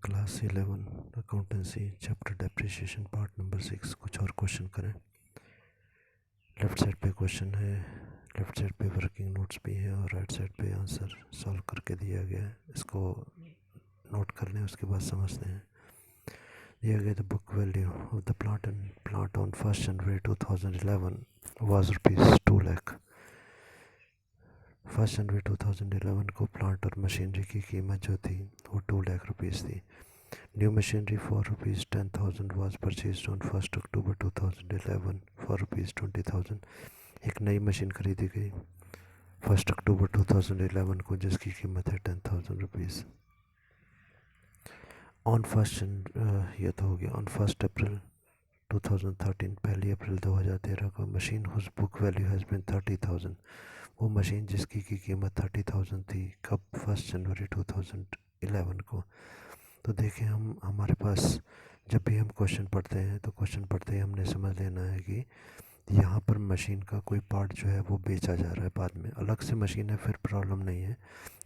Class 11 accountancy chapter depreciation part number 6। कुछ और question करें। लेफ़्ट साइड पे क्वेश्चन है, लेफ़्ट साइड पे वर्किंग नोट्स भी हैं और राइट साइड पे आंसर सॉल्व करके दिया गया है। इसको नोट कर लें, उसके बाद समझते हैं। दिया गया the book value of the plant on 1 January 2011 was ₹2 lakh. 1 जनवरी 2011 को प्लांट और मशीनरी की कीमत जो थी वो 2 लाख रुपीज़ थी। New machinery for rupees 10,000 was purchased on 1st October 2011 for rupees 20,000। एक नई मशीन खरीदी गई 1 अक्टूबर 2011 को जिसकी कीमत है 10,000 रुपीज़। ऑन फर्स्ट ये तो हो गया। ऑन 1 अप्रैल 2013 पहली अप्रैल 2013 को machine whose book value has been 30,000। वो मशीन जिसकी की कीमत 30,000 थी कब? 1 जनवरी 2011 को। तो देखें, हम हमारे पास जब भी हम क्वेश्चन पढ़ते हैं तो क्वेश्चन पढ़ते ही हमने समझ लेना है कि यहाँ पर मशीन का कोई पार्ट जो है वो बेचा जा रहा है। बाद में अलग से मशीन है फिर प्रॉब्लम नहीं है।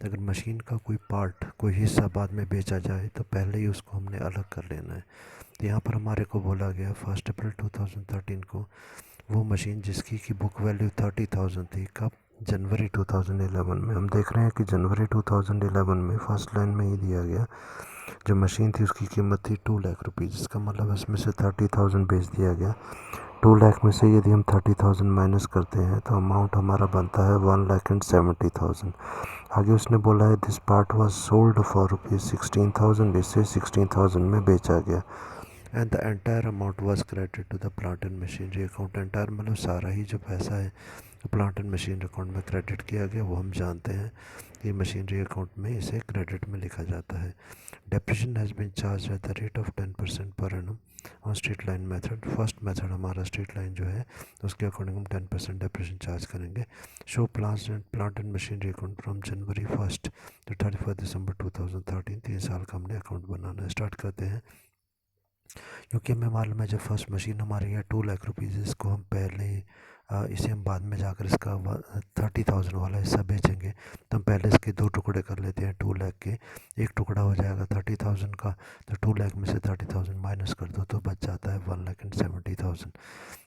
तो अगर मशीन का कोई पार्ट, कोई हिस्सा बाद में बेचा जाए तो पहले ही उसको हमने अलग कर लेना है। तो यहाँ पर हमारे को बोला गया 1 अप्रैल 2013 को वो मशीन जिसकी की बुक वैल्यू 30,000 थी कब? जनवरी 2011 में। हम देख रहे हैं कि जनवरी 2011 में फर्स्ट लाइन में ही दिया गया जो मशीन थी उसकी कीमत थी 2 लाख रुपीज़। इसका मतलब इसमें से 30,000 बेच दिया गया। 2 लाख में से यदि हम 30,000 माइनस करते हैं तो अमाउंट हमारा बनता है 1,70,000। आगे उसने बोला है this part was sold for ₹16,000। इससे 16,000 में बेचा गया। And the entire amount was credit to the plant and machinery account. Entire मतलब सारा ही जो पैसा है प्लांट एंड मशीनरी अकाउंट में क्रेडिट किया गया, वो हम जानते हैं कि मशीनरी अकाउंट में इसे क्रेडिट में लिखा जाता है। Depreciation has been charge at the rate of 10% per annum on straight line method. First method हमारा स्ट्रेट लाइन जो है उसके अकॉर्डिंग हम 10% डेप्रिसिएशन चार्ज करेंगे। Show plant and machinery account from January 1 to 31 December 2013। 3 साल का हमने अकाउंट बनाना start करते हैं। क्योंकि हमें मालूम है जब फर्स्ट मशीन हमारी है 2 लाख रुपीज़, इसको हम पहले इसे हम बाद में जाकर इसका 30,000 वाला हिस्सा बेचेंगे। तो हम पहले इसके 2 टुकड़े कर लेते हैं 2 लाख के। एक टुकड़ा हो जाएगा 30,000 का, तो 2 लाख में से 30,000 माइनस कर दो तो बच जाता है 1,70,000।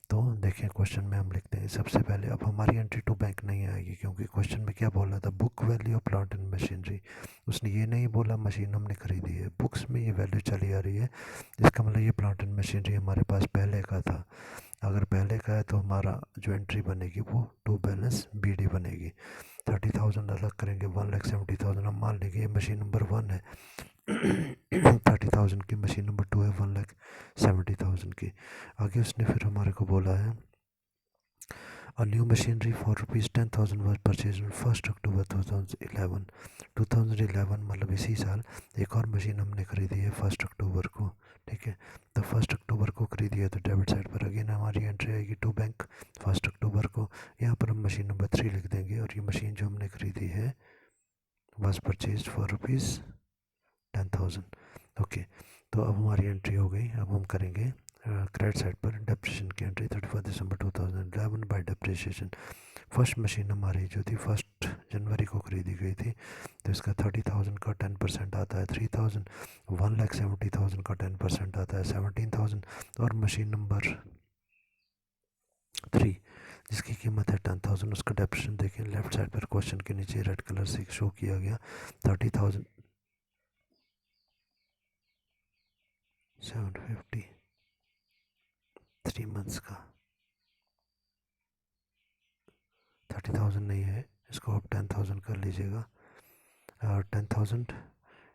तो देखें क्वेश्चन में हम लिखते हैं सबसे पहले। अब हमारी एंट्री टू बैंक नहीं आएगी क्योंकि क्वेश्चन में क्या बोला था? Book value of plant and machinery. उसने ये नहीं बोला मशीन हमने खरीदी है, बुक्स में ये वैल्यू चली आ रही है। इसका मतलब ये प्लांट एंड मशीनरी हमारे पास पहले का था। अगर पहले का है तो हमारा जो एंट्री बनेगी वो टू बैलेंस BD बनेगी। 30,000 अलग करेंगे 1,70,000। हम मान लेंगे ये मशीन नंबर 1 है 30,000 की, मशीन नंबर 2 है 1,70,000 की। आगे उसने फिर हमारे को बोला है A new machinery for ₹10,000 was purchased on 1 अक्टूबर 2011। 2011 मतलब इसी साल एक और मशीन हमने खरीदी है 1 अक्टूबर को। ठीक है, तो 1 अक्टूबर को खरीदी है तो डेबिट साइड पर अगेन हमारी एंट्री आएगी टू बैंक 1 अक्टूबर को। यहाँ पर हम मशीन नंबर 3 लिख देंगे और ये मशीन जो हमने खरीदी है was purchased for ₹10,000। ओके, तो अब हमारी एंट्री हो गई। अब हम करेंगे क्रेडिट साइड पर डेप्रिसिएशन की एंट्री 31 दिसंबर 2011 बाय डेप्रिसिएशन। फर्स्ट मशीन हमारी जो थी 1 जनवरी को खरीदी गई थी, तो इसका 30,000 का 10% आता है 3,000। 1,70,000 का 10% आता है 17,000। और मशीन नंबर 3 जिसकी कीमत है 10,000, उसका डेप्रिसिएशन देखें लेफ्ट साइड पर क्वेश्चन के नीचे रेड कलर से शो किया गया 30,000 750 3 मंथ्स का 30,000 नहीं है, इसको आप 10,000 कर लीजिएगा। 10,000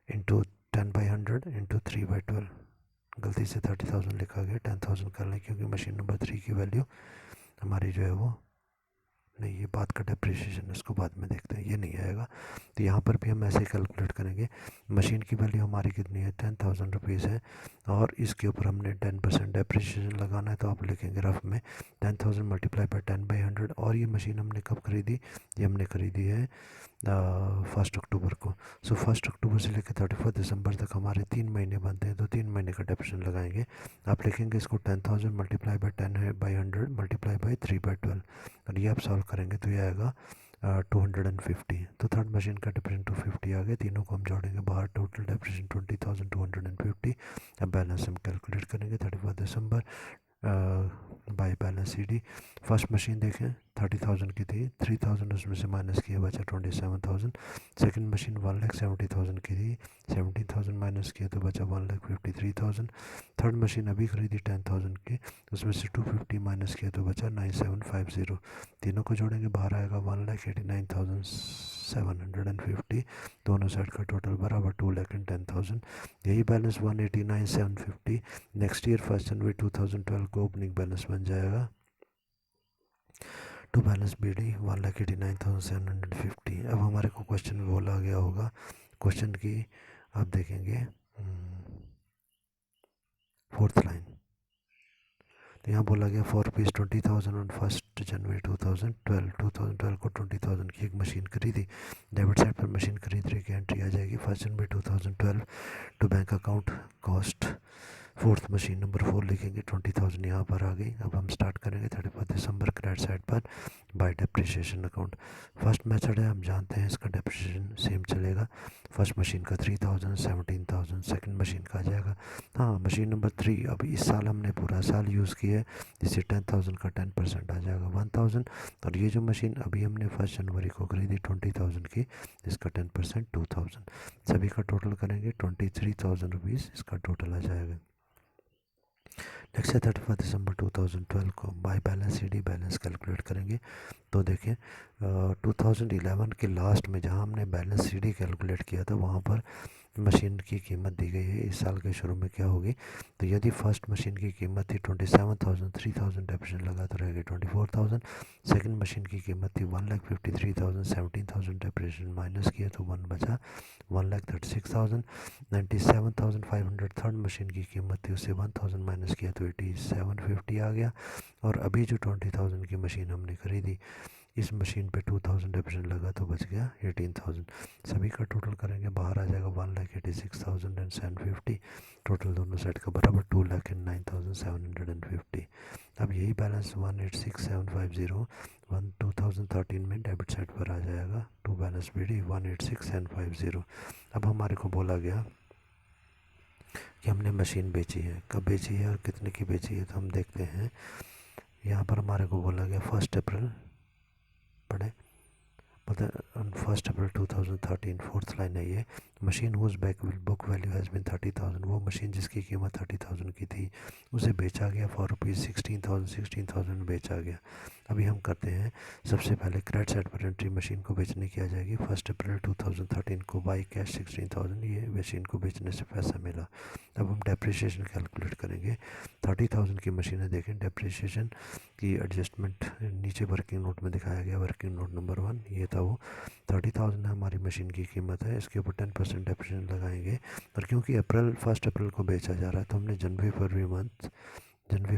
इंटू 10/100 इंटू 3/12। गलती से 30,000 लिखा गया, 10,000 कर लें क्योंकि मशीन नंबर 3 की वैल्यू हमारी जो है वो नहीं, ये बात का डेप्रिसिएशन इसको बाद में देखते हैं, ये नहीं आएगा। तो यहाँ पर भी हम ऐसे कैलकुलेट करेंगे। मशीन की वैल्यू हमारी कितनी है? 10,000 रुपीज़ है और इसके ऊपर हमने 10% डेप्रिसिएशन लगाना है। तो आप लिखेंगे रफ में 10,000 मल्टीप्लाई बाई 10/100। और ये मशीन हमने कब खरीदी? ये हमने खरीदी है 1 अक्टूबर को। सो 1 अक्टूबर से लेकर 31 दिसंबर तक हमारे 3 महीने बनते हैं, तो 3 महीने का डेप्रिसिएशन लगाएंगे। आप लिखेंगे इसको 10,000 मल्टीप्लाई बाई 10/100 मल्टीप्लाई बाई 3/12। और ये आप सॉल्व करेंगे तो ये आएगा 250, तो थर्ड मशीन का डिप्रेशन 250 आ गया। तीनों को हम जोड़ेंगे बाहर, टोटल डिप्रेशन 20,250। अब बैलेंस हम कैलकुलेट करेंगे 31 दिसंबर by balance C D. First machine देखें 30,000 की थी, 3,000 उसमें से माइनस किया बचा 27,000। सेकंड मशीन 1,70,000 की थी, 17,000 माइनस किया तो बचा 1,53,000। थर्ड मशीन अभी खरीदी 10,000 की, उसमें से 250 माइनस किया तो बचा 9750। तीनों को जोड़ेंगे बाहर आएगा 1,89,750। दोनों साइड का टोटल बराबर 2,10,000। यही बैलेंस 1,89,750 नेक्स्ट ईयर 1 जनवरी 2012 को ओपनिंग बैलेंस बन जाएगा। To balance B D 1,89,750। अब हमारे को क्वेश्चन में बोला गया होगा, क्वेश्चन की आप देखेंगे फोर्थ लाइन, तो यहाँ बोला गया फॉर रुपीज़ 20,000 ऑन 1 जनवरी 2012 को 20,000 की एक मशीन खरीदी। डेबिट साइड पर मशीन खरीदने की एंट्री आ जाएगी 1 January 2012 to bank account cost. Fourth machine number 4 लिखेंगे, 20,000 यहाँ पर आ गई। अब हम स्टार्ट करेंगे 31 दिसंबर क्रेडिट साइड पर bye depreciation account. First method है, हम जानते हैं इसका डेप्रिसिएशन सेम चलेगा। फर्स्ट मशीन का 3,000, 17,000, सेकंड मशीन का आ जाएगा। हाँ, मशीन नंबर 3 अभी इस साल हमने पूरा साल यूज़ किया है, जिससे 10,000 का 10% आ जाएगा 1,000। और ये जो मशीन अभी हमने 1 जनवरी को खरीदी 20,000 की, इसका 10% 2,000। सभी का टोटल करेंगे 23,000 रुपीज़ इसका टोटल आ जाएगा। नेक्स्ट है 31 दिसंबर 2012 को by balance C D balance calculate करेंगे। तो देखें 2011 के लास्ट में जहां हमने बैलेंस सी डी कैलकुलेट किया था, वहां पर मशीन की कीमत दी गई है इस साल के शुरू में क्या होगी। तो यदि फर्स्ट मशीन की कीमत थी 27,000, 3,000 डेप्रिसिएशन लगा तो रहेगा 24,000। सेकंड मशीन की कीमत थी 1,53,000, 17,000 डेप्रिसिएशन माइनस किया तो 1 बचा 1,36,000। 97,500 थर्ड मशीन की कीमत थी, उससे 1,000 माइनस किया तो 8750 आ गया। और अभी जो 20,000 की मशीन हमने खरीदी, इस मशीन पे 2,000 डेप्रिसिएशन लगा तो बच गया 18,000। सभी का टोटल करेंगे बाहर आ जाएगा 1,86,750। टोटल दोनों साइड का बराबर 2,09,750। अब यही बैलेंस 1,86,750 2013 में डेबिट साइड पर आ जाएगा टू बैलेंस बी डी 1,86,750। अब हमारे को बोला गया कि हमने मशीन बेची है, कब बेची है और कितने की बेची है, तो हम देखते हैं। यहाँ पर हमारे को बोला गया 1 अप्रैल पढ़े, मतलब 1 अप्रैल 2013, फोर्थ लाइन है ये। Machine whose back book value has been 30,000, वो मशीन जिसकी कीमत 30,000 की थी उसे बेचा गया फॉर रुपीज़ 16,000, 16,000 बेचा गया। अभी हम करते हैं, सबसे पहले क्रेडिट साइड पर एंट्री मशीन को बेचने की आ जाएगी 1 अप्रैल 2013 को बाई कैश 16,000, ये मशीन को बेचने से पैसा मिला। अब हम डेप्रिसिएशन कैलकुलेट करेंगे। 30,000 की मशीन है, देखें डेप्रिसिएशन की एडजस्टमेंट नीचे वर्किंग नोट में दिखाया गया। वर्किंग नोट नंबर 1 ये था, वो 30,000 हमारी मशीन की कीमत है, इसके ऊपर 10% डेप्रिसिएशन लगाएंगे। और क्योंकि 1 अप्रैल को बेचा जा रहा है, तो हमने जनवरी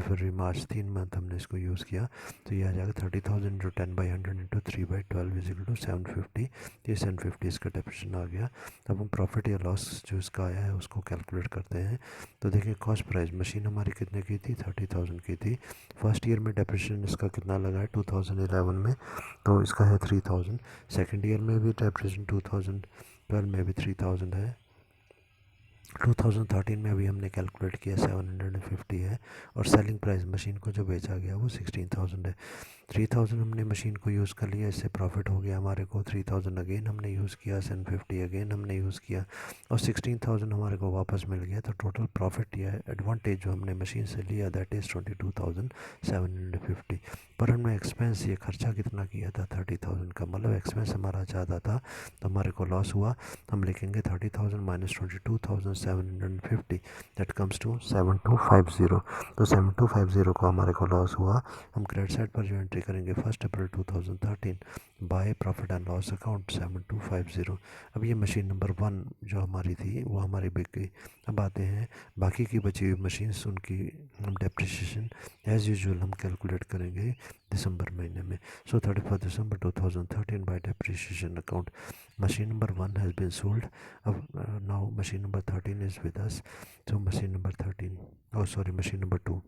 फरवरी मार्च 3 मंथ हमने इसको यूज़ किया। तो ये आ जाएगा 30,000 जो 10/100 इंटू 3/12 इजिकल टू 750। ये 750 इसका डेप्रिसिएशन आ गया। अब हम प्रॉफिट या लॉस जो इसका आया है उसको कैलकुलेट करते हैं। तो देखिए कॉस्ट प्राइस, मशीन हमारी कितने की थी, 30,000 की थी। फर्स्ट ईयर में डेप्रिसिएशन इसका कितना लगा है 2011 में, तो इसका है 3,000। सेकेंड ईयर में भी डेप्रिसिएशन 2012 में भी 3,000 है। 2013 में अभी हमने कैलकुलेट किया 750 है। और सेलिंग प्राइस मशीन को जो बेचा गया वो 16,000 है। 3,000 हमने मशीन को यूज़ कर लिया, इससे प्रॉफिट हो गया हमारे को 3,000 अगेन हमने यूज़ किया, 750 अगेन हमने यूज़ किया और 16,000 हमारे को वापस मिल गया। तो टोटल प्रॉफिट या एडवांटेज जो हमने मशीन से लिया दैट इज़ 22,750। पर हमने एक्सपेंस ये खर्चा कितना किया था 30,000 का, मतलब एक्सपेंस हमारा ज़्यादा था तो हमारे को लॉस हुआ। हम लिखेंगे 30,000 माइनस 22,750 दैट कम्स टू 7,250। तो 7,250 को हमारे को लॉस हुआ। हम क्रेडिट साइड पर जो एंट्री करेंगे 1 अप्रैल 2013 by profit and loss account 7,250। अब ये मशीन नंबर 1 जो हमारी थी वो हमारी बिक गई। अब आते हैं बाकी की बची हुई मशीन्स, उनकी हम डेप्रिसिएशन एज़ यूजुअल हम कैलकुलेट करेंगे दिसंबर महीने में। सो 31 December 2013 bye depreciation account machine number 1 has been sold. Now machine number 13 is with us. So machine number 13, oh sorry, machine number 2,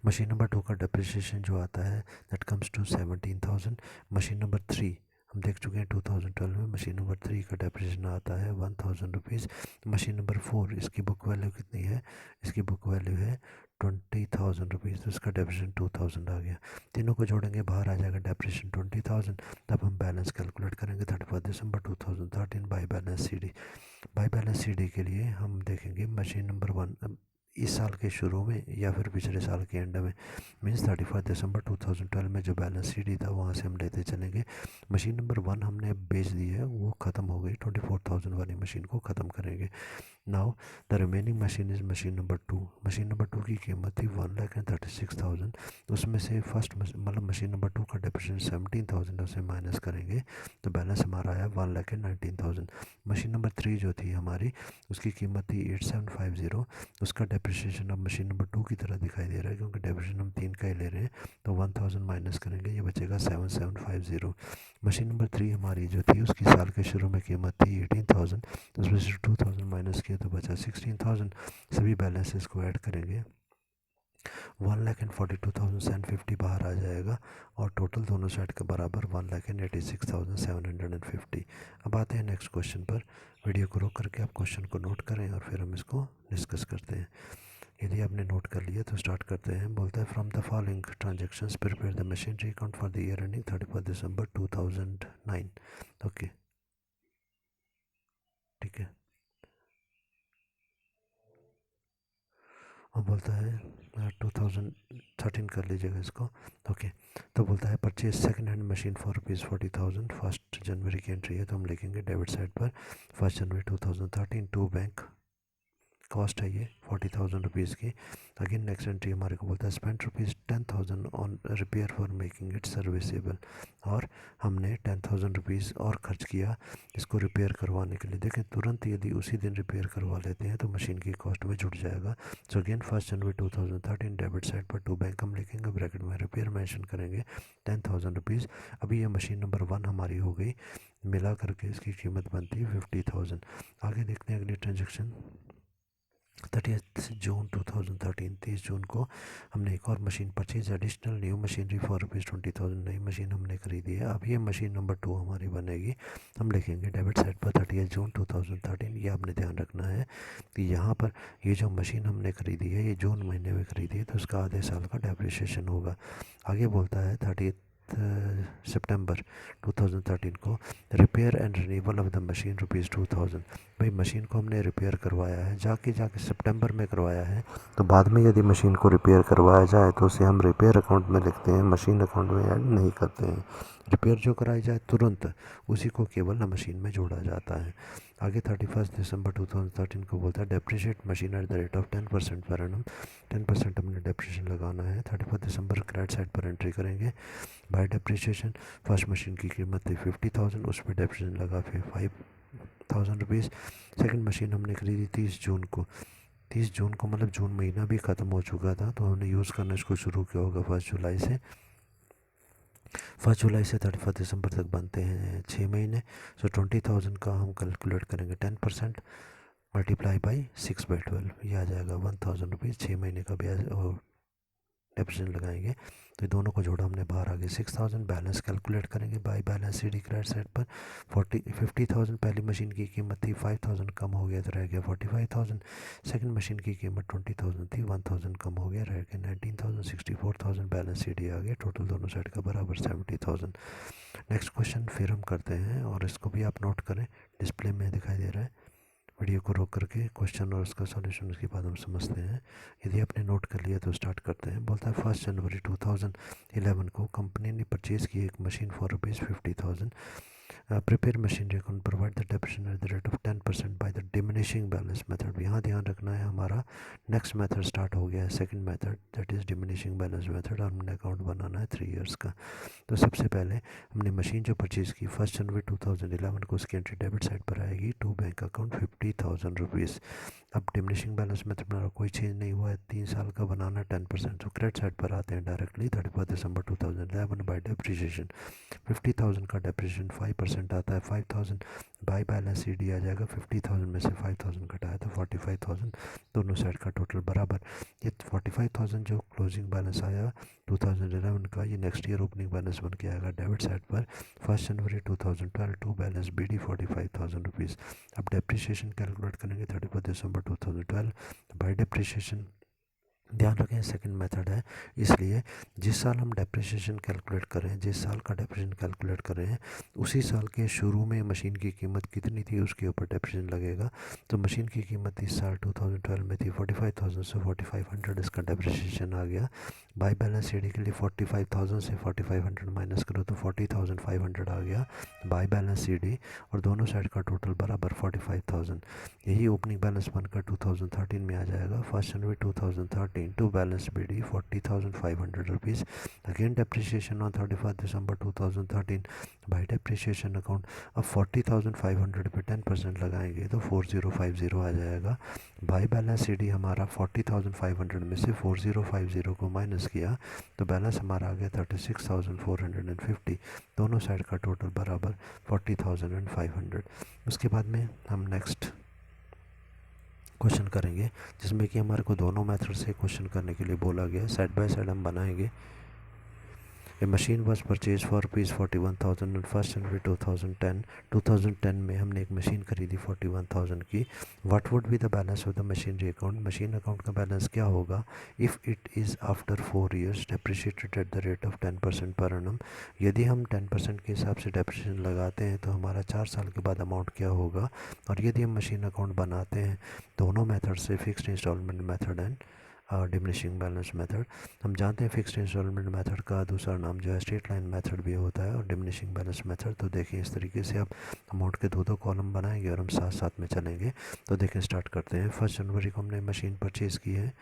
machine number 2 का डेप्रिसिएशन जो आता है that comes to 17,000। Machine number 3 हम देख चुके हैं 2012 में। मशीन नंबर 3 का डेप्रिसिएशन आता है 1,000 रुपीज़। मशीन नंबर 4 इसकी बुक वैल्यू कितनी है, इसकी बुक वैल्यू है 20,000 रुपीज़, तो इसका डेप्रिसिएशन 2,000 आ गया। तीनों को जोड़ेंगे बाहर आ जाएगा डेप्रिसिएशन 20,000। तब हम बैलेंस कैलकुलेट करेंगे 31 December 2013 by balance C D. By balance C D के लिए हम देखेंगे मशीन नंबर 1 इस साल के शुरू में या फिर पिछले साल के एंड में, मीन्स 31 दिसंबर 2012 में जो बैलेंस शीट था वहाँ से हम लेते चलेंगे। मशीन नंबर 1 हमने बेच दी है, वो ख़त्म हो गई, 24,000 वाली मशीन को ख़त्म करेंगे। Now the remaining machine is machine number 2। Machine number 2 की कीमत थी 1,36,000। उसमें से फर्स्ट मतलब मशीन नंबर 2 का डेप्रिसिएशन 17,000 उसे माइनस करेंगे तो बैलेंस हमारा आया 1,19,000। मशीन नंबर 3 जो थी हमारी, उसकी कीमत थी 8,750। उसका डेप्रिसिएशन अब मशीन नंबर 2 की तरह दिखाई दे रहा है क्योंकि डेप्रिसिएशन हम 3 का ही ले रहे हैं, तो 1,000 माइनस करेंगे, ये बचेगा 7,750। मशीन नंबर 3 हमारी जो थी उसकी साल के शुरू में कीमत थी 18,000, तो उसमें से 2,000 माइनस किया तो बचा 16,000। सभी बैलेंसेस को ऐड करेंगे 1,42,750 बाहर आ जाएगा और टोटल दोनों साइड के बराबर 1,86,750। अब आते हैं नेक्स्ट क्वेश्चन पर। वीडियो को रोक करके आप क्वेश्चन को नोट करें और फिर हम इसको डिस्कस करते हैं। यदि आपने नोट कर लिया तो स्टार्ट करते हैं। बोलता है from the following transactions prepare the machinery account for the year ending 31 December 2009। Okay, ठीक है। और बोलता है 2013 कर लीजिएगा इसको। ओके, तो बोलता है purchase second hand machine for ₹40,000। 1 जनवरी की एंट्री है तो हम लिखेंगे डेबिट साइड पर 1 जनवरी 2013 टू बैंक। कॉस्ट है ये 40,000 रुपीज़ की। अगेन नेक्स्ट एंट्री हमारे को बोलता है spend ₹10,000 on repair for making it serviceable. और हमने 10,000 रुपीज़ और खर्च किया इसको रिपेयर करवाने के लिए। देखें तुरंत यदि उसी दिन रिपेयर करवा लेते हैं तो मशीन की कॉस्ट में जुड़ जाएगा। So again 1 January 2013 debit side पर टू बैंक हम लिखेंगे, ब्रैकेट में रिपेयर मेंशन करेंगे 10,000 रुपीज़। अभी ये मशीन नंबर 1 हमारी हो गई, मिला करके इसकी कीमत बनती है 50,000। आगे देखते हैं अगली ट्रांजेक्शन। 30 जून 2013, 30 जून को हमने एक और machine purchase additional new machinery for ₹20,000। नई मशीन हमने खरीदी है। अब ये मशीन नंबर 2 हमारी बनेगी। हम लिखेंगे डेबिट साइड पर 30 जून 2013। ये आपने ध्यान रखना है कि यहाँ पर ये जो मशीन हमने खरीदी है ये जून महीने में खरीदी है तो उसका आधे साल का डेप्रिसिएशन होगा। आगे बोलता है 30 सितंबर 2013 को repair and renewal of the machine ₹2,000। भाई मशीन को हमने रिपेयर करवाया है, जाके सितंबर में करवाया है, तो बाद में यदि मशीन को रिपेयर करवाया जाए तो उसे हम रिपेयर अकाउंट में लिखते हैं, मशीन अकाउंट में ऐड नहीं करते हैं। रिपेयर जो कराई जाए तुरंत उसी को केवल मशीन में जोड़ा जाता है। आगे 31 दिसंबर 2013 को बोलता है depreciate machine eight the rate of 10% per annum. 10% हमने डेप्रिशिएशन लगाना है। 31 दिसंबर क्रेडिट साइड पर एंट्री करेंगे बाय डेप्रिसिएशन। फर्स्ट मशीन की कीमत थी 50,000, उस पर डेप्रिसिएशन लगा फिर 5,000 रुपीज़। सेकेंड मशीन हमने खरीदी 30 जून को। 30 जून को मतलब जून महीना भी ख़त्म हो चुका था तो हमने यूज़ करना इसको शुरू किया होगा 1 जुलाई से। 1 जुलाई से 31 दिसंबर तक बनते हैं 6 महीने। सो 20,000 का हम कैलकुलेट करेंगे 10% मल्टीप्लाई बाई 6/12, ये आ जाएगा 1,000 रुपीज़। 6 महीने का ब्याज और डेप्रिसिएशन लगाएंगे तो दोनों को जोड़ा हमने बाहर आ गए 6,000। बैलेंस कैलकुलेट करेंगे by balance C D credit side पर 50,000 पहली मशीन की कीमत थी, 5,000 कम हो गया तो रह गया 45,000। सेकंड मशीन की कीमत 20,000 थी, 1,000 कम हो गया रह गया 19,000। 64,000 बैलेंस सी डी आ गया, टोटल दोनों साइड का बराबर 70,000। नेक्स्ट क्वेश्चन फिर हम करते हैं और इसको भी आप नोट करें, डिस्प्ले में दिखाई दे रहा है। वीडियो को रोक करके क्वेश्चन और उसका सॉल्यूशन उसके बाद हम समझते हैं। यदि आपने नोट कर लिया तो स्टार्ट करते हैं। बोलता है 1 जनवरी 2011 को कंपनी ने परचेज़ की एक machine for ₹50,000। Prepare machinery account provide the depreciation eight the rate of 10% by the diminishing balance method. यहाँ ध्यान रखना है हमारा नेक्स्ट मेथड स्टार्ट हो गया है, second method that is diminishing balance method, और हमने अकाउंट बनाना है 3 इयर्स का। तो सबसे पहले हमने मशीन जो परचेज़ की 1 जनवरी 2011 को, उसकी एंट्री डेबिट साइड पर आएगी टू बैंक अकाउंट 50,000 रुपीज़। अब डिमिनिशिंग बैलेंस में तुम्हारा कोई चेंज नहीं हुआ है, 3 साल का बनाना 10%, तो क्रेडिट साइड पर आते हैं डायरेक्टली 31 दिसंबर 2011 बाय डेप्रिसिएशन। 50,000 का डेप्रिसिएशन 5% आता है, 5,000 बाई बैलेंस सी डी आ जाएगा 50,000 में से 5,000 घटाया तो 45,000, दोनों साइड का टोटल बराबर। ये 45,000 जो क्लोजिंग बैलेंस आया 2011 का, ये नेक्स्ट ईयर ओपनिंग बैलेंस बन के आएगा डेबिट साइड पर 1 January 2012 to balance B D 45,000 rupees. अब डेप्रिसिएशन कैलकुलेट करेंगे 31 दिसंबर 2012 बाई डेप्रिसिएशन। ध्यान रखें सेकंड मेथड है, इसलिए जिस साल हम डेप्रिसिएशन कैलकुलेट कर रहे हैं, जिस साल का डेप्रिसिएशन कैलकुलेट कर रहे हैं उसी साल के शुरू में मशीन की कीमत कितनी थी उसके ऊपर डेप्रिसिएशन लगेगा। तो मशीन की कीमत इस साल 2012 में थी 45,000 से 4500, इसका डेप्रिसिएशन आ गया। बाई बैलेंस सी डी के लिए 45,000 से 4500 माइनस करो तो 40,500 आ गया बाई बैलेंस सी डी, और दोनों साइड का टोटल बराबर 45,000। यही ओपनिंग बैलेंस बनकर 2013 में आ जाएगा 1 January 2013 to balance B D 40,500 rupees. Again depreciation on 31 December 2013 by depreciation account. अब 40,500 पे 10% लगाएंगे तो 4050 आ जाएगा। बाई बैलेंस सी डी हमारा 40,500 में से 4050 को माइनस किया तो बैलेंस हमारा आ गया 36,450, दोनों साइड का टोटल बराबर 40,500। उसके बाद में हम नेक्स्ट क्वेश्चन करेंगे जिसमें कि हमारे को दोनों मेथड से क्वेश्चन करने के लिए बोला गया। साइड बाय साइड हम बनाएंगे। A machine was purchase for rupees 41,000 on 1 January 2010। 2010 में हमने एक मशीन खरीदी 41,000 की। What would be the balance of the machinery account, machine account का बैलेंस क्या होगा if it is after 4 years depreciated at the rate of 10% per annum. यदि हम 10% के हिसाब से डेप्रिसिएशन लगाते हैं तो हमारा 4 साल के बाद अमाउंट क्या होगा। और यदि हम मशीन अकाउंट बनाते हैं दोनों मेथड से, fixed installment method and diminishing balance method. हम जानते हैं फिक्स्ड इंस्टॉलमेंट मेथड का दूसरा नाम जो है स्ट्रेट लाइन मेथड भी होता है और डिमिनिशिंग बैलेंस मेथड। तो देखिए इस तरीके से आप अमाउंट के दो कॉलम बनाएंगे और हम साथ साथ में चलेंगे। तो देखें स्टार्ट करते हैं। 1 जनवरी को हमने मशीन परचेज़ की है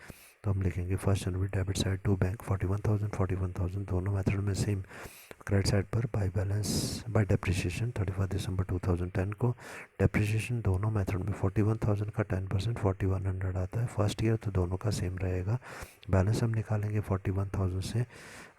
तो हम लिखेंगे 1 जनवरी डेबिट साइड टू बैंक 41,000 दोनों मेथड में सेम। क्रेडिट साइड पर बाई बैलेंस बाई डेप्रिसिएशन 31 दिसंबर 2010 को। डेप्रिसिएशन दोनों मेथड में 41,000 का 10% 4100 आता है फर्स्ट ईयर, तो दोनों का सेम रहेगा। बैलेंस हम निकालेंगे 41,000 से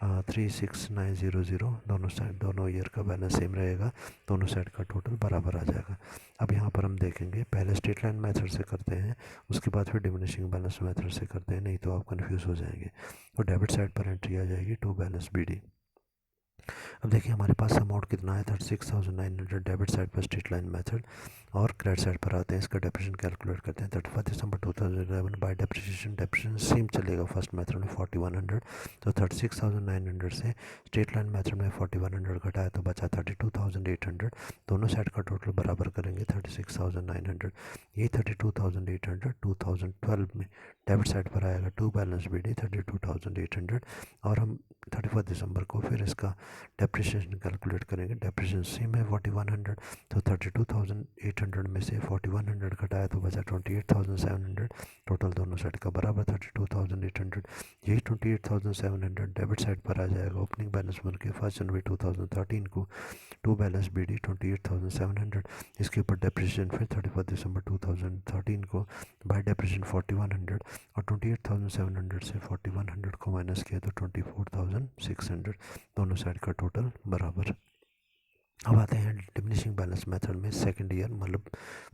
36,900, दोनों साइड दोनों ईयर का बैलेंस सेम रहेगा, दोनों साइड का टोटल बराबर आ जाएगा। अब यहाँ पर हम देखेंगे पहले स्ट्रेट लाइन मेथड से करते हैं, उसके बाद फिर डिमिनिशिंग बैलेंस मेथड से करते हैं, नहीं तो आप कन्फ्यूज़ हो जाएंगे। तो डेबिट साइड पर एंट्री आ जाएगी टू बैलेंस बी डी। अब देखिए हमारे पास अमाउंट कितना है 36,900 डेबिट साइड पर स्ट्रेट लाइन मेथड, और क्रेडिट साइड पर आते हैं इसका डेप्रिसिएशन कैलकुलेट करते हैं 31 दिसंबर 2011 बाय डेप्रिसिएशन। डेप्रिसिएशन सेम चलेगा फर्स्ट मेथड में 4100, तो 36,900 से स्ट्रेट लाइन मेथड में 4100 घटाया तो बचा 32,800, दोनों साइड का टोटल बराबर करेंगे 36,900। ये 32,800 2012 में डेबिट साइड पर आएगा टू बैलेंस बी डी 32,800, और हम 31 दिसंबर को फिर इसका डेप्रिसिएशन कैलकुलेट करेंगे। डेप्रिसिएशन सेम है 4100, तो 32,800 में से 4100 घटाया तो बचा 28,700, टोटल दोनों साइड का बराबर 32,800। यही 28,700 डेबिट साइड पर आ जाएगा ओपनिंग बैलेंस बन के 1 जनवरी 2013 को टू बैलेंस बी डी 28,700। इसके ऊपर डेप्रिसिएशन फिर 31 दिसंबर 2013 को बाय डेप्रिसिएशन 4100, और 28,700 से 4100 को माइनस किया तो 24,600, दोनों साइड का टोटल बराबर। अब आते हैं डिमिनिशिंग बैलेंस मेथड में सेकंड ईयर, मतलब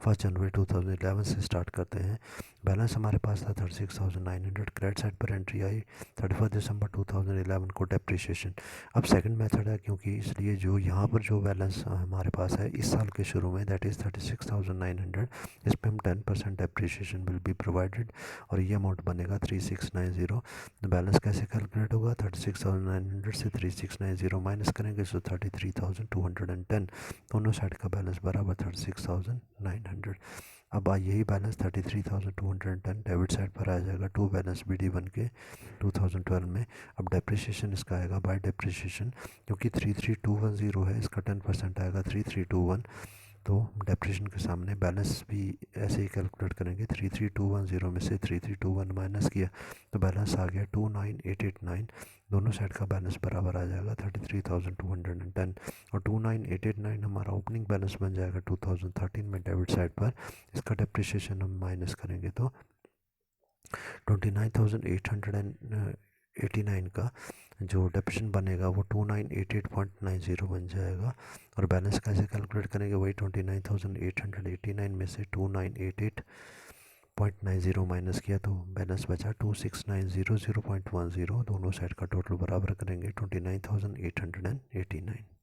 1 जनवरी 2011 से स्टार्ट करते हैं। बैलेंस हमारे पास था 36,900, क्रेडिट साइड पर एंट्री आई 31 दिसंबर 2011 को डेप्रिसिएशन। अब सेकंड मेथड है क्योंकि इसलिए जो यहाँ पर जो बैलेंस हमारे पास है इस साल के शुरू में दैट इज़ 36,900, इस पर हम 10% डेप्रिसिएशन विल बी प्रोवाइडेड और ये अमाउंट बनेगा 3690। बैलेंस कैसे कैलकुलेट होगा 36,900 से 3690 माइनस करेंगे तो 33,210, दोनों साइड का बैलेंस बराबर 36,900। अब यही बैलेंस 33,210 डेबिट साइड पर आ जाएगा टू बैलेंस बी डी बन के 2012 में। अब डेप्रिसिएशन इसका आएगा बाय डेप्रिसिएशन, क्योंकि 33,210 है इसका 10% आएगा 3321, तो डेप्रिसिएशन के सामने बैलेंस भी ऐसे ही कैलकुलेट करेंगे। 33,210 में से 3321 माइनस किया तो बैलेंस आ गया 29,889, दोनों साइड का बैलेंस बराबर आ जाएगा 33,210, और 29,889 हमारा ओपनिंग बैलेंस बन जाएगा 2013 में डेबिट साइड पर। इसका डेप्रिसिएशन हम माइनस करेंगे तो 29,889 89 का जो डेप्रिसिएशन बनेगा वो 2988.90 बन जाएगा। और बैलेंस कैसे कैलकुलेट करेंगे, वही 29,889 में से 2988.90 माइनस किया तो बैलेंस बचा 26,900.10। दोनों साइड का टोटल बराबर करेंगे 29,889।